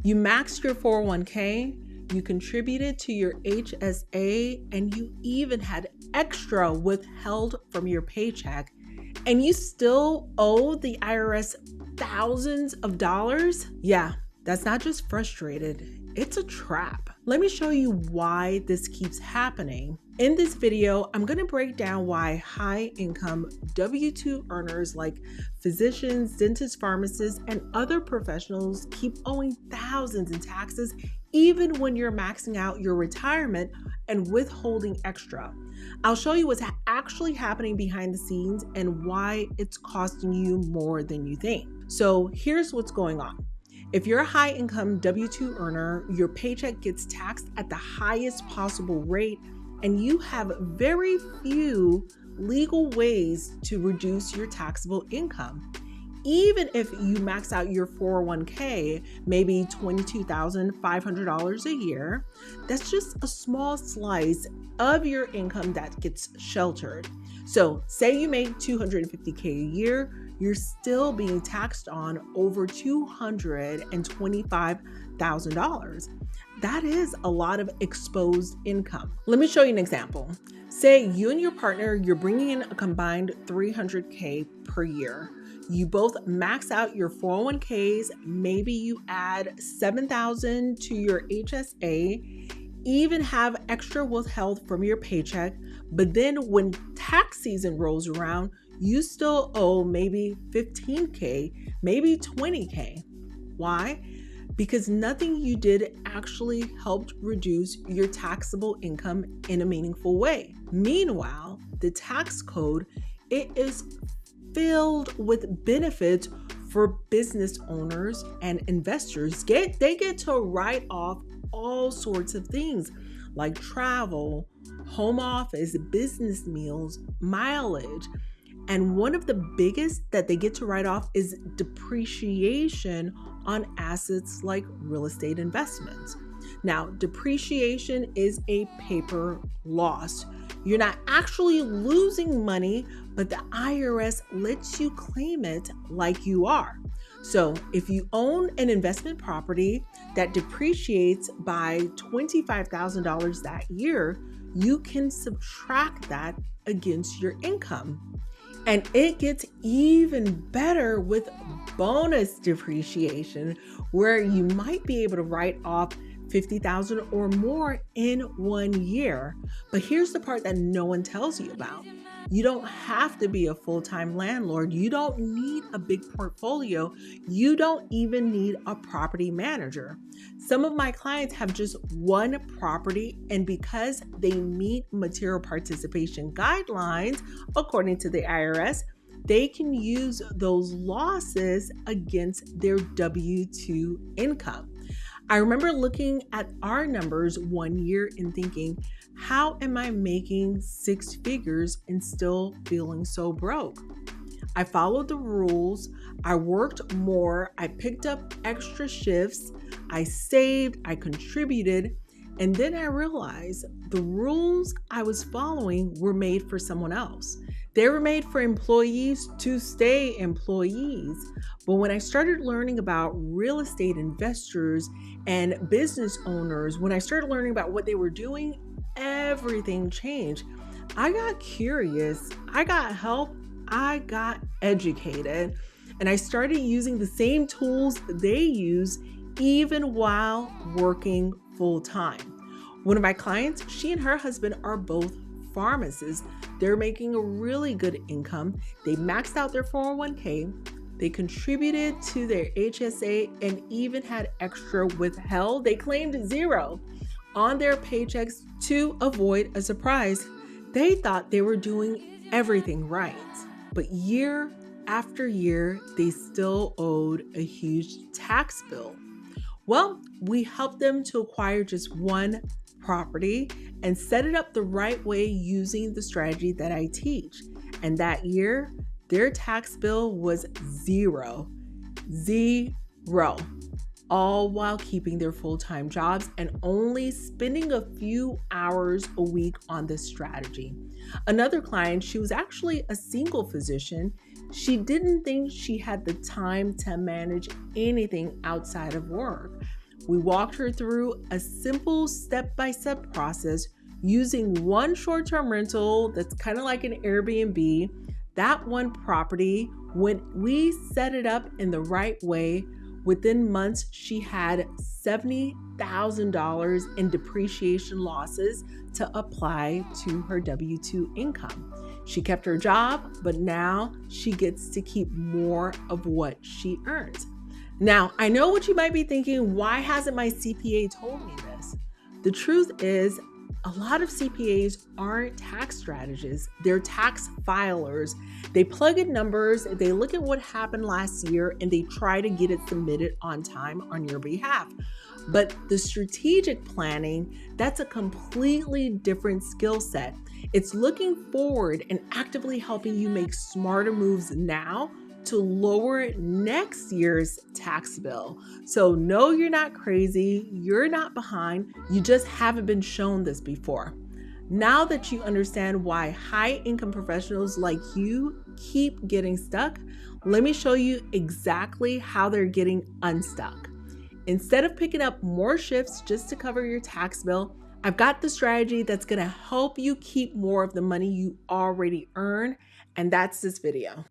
You maxed your 401k, you contributed to your HSA, and you even had extra withheld from your paycheck, and you still owe the IRS thousands of dollars? Yeah, that's not just frustrated, it's a trap. Let me show you why this keeps happening. In this video, I'm going to break down why high-income W-2 earners like physicians, dentists, pharmacists, and other professionals keep owing thousands in taxes even when you're maxing out your retirement and withholding extra. I'll show you what's actually happening behind the scenes and why it's costing you more than you think. So here's what's going on. If you're a high-income W-2 earner, your paycheck gets taxed at the highest possible rate, and you have very few legal ways to reduce your taxable income. Even if you max out your 401k, maybe $22,500 a year, that's just a small slice of your income that gets sheltered. So say you make $250K a year, you're still being taxed on over $225,000. That is a lot of exposed income. Let me show you an example. Say you and your partner, you're bringing in a combined $300K per year. You both max out your 401ks, maybe you add $7,000 to your HSA, even have extra withheld from your paycheck, but then when tax season rolls around, you still owe maybe $15K, maybe $20K. Why? Because nothing you did actually helped reduce your taxable income in a meaningful way. Meanwhile, the tax code, it is filled with benefits for business owners and investors. They get to write off all sorts of things like travel, home office, business meals, mileage. And one of the biggest that they get to write off is depreciation on assets like real estate investments. Now, depreciation is a paper loss. You're not actually losing money, but the IRS lets you claim it like you are. So if you own an investment property that depreciates by $25,000 that year, you can subtract that against your income. And it gets even better with bonus depreciation, where you might be able to write off $50,000 or more in 1 year. But here's the part that no one tells you about. You don't have to be a full-time landlord. You don't need a big portfolio. You don't even need a property manager. Some of my clients have just one property, and because they meet material participation guidelines, according to the IRS, they can use those losses against their W-2 income. I remember looking at our numbers 1 year and thinking, how am I making 6 figures and still feeling so broke? I followed the rules. I worked more. I picked up extra shifts. I saved. I contributed. And then I realized the rules I was following were made for someone else. They were made for employees to stay employees. But when I started learning about real estate investors and business owners, when I started learning about what they were doing, everything changed. I got curious. I got help. I got educated. And I started using the same tools they use even while working full time. One of my clients, she and her husband are both pharmacists. They're making a really good income. They maxed out their 401k. They contributed to their HSA and even had extra withheld. They claimed zero on their paychecks to avoid a surprise. They thought they were doing everything right. But year after year, they still owed a huge tax bill. Well, we helped them to acquire just one property and set it up the right way using the strategy that I teach. And that year, their tax bill was zero, all while keeping their full-time jobs and only spending a few hours a week on this strategy. Another client, she was actually a single physician. She didn't think she had the time to manage anything outside of work. We walked her through a simple step-by-step process using one short-term rental that's kind of like an Airbnb. That one property, when we set it up in the right way, within months, she had $70,000 in depreciation losses to apply to her W-2 income. She kept her job, but now she gets to keep more of what she earns. Now, I know what you might be thinking, why hasn't my CPA told me this? The truth is, a lot of CPAs aren't tax strategists, they're tax filers. They plug in numbers, they look at what happened last year, and they try to get it submitted on time on your behalf. But the strategic planning, that's a completely different skill set. It's looking forward and actively helping you make smarter moves now to lower next year's tax bill. So no, you're not crazy, you're not behind, you just haven't been shown this before. Now that you understand why high income professionals like you keep getting stuck, let me show you exactly how they're getting unstuck. Instead of picking up more shifts just to cover your tax bill, I've got the strategy that's gonna help you keep more of the money you already earn, and that's this video.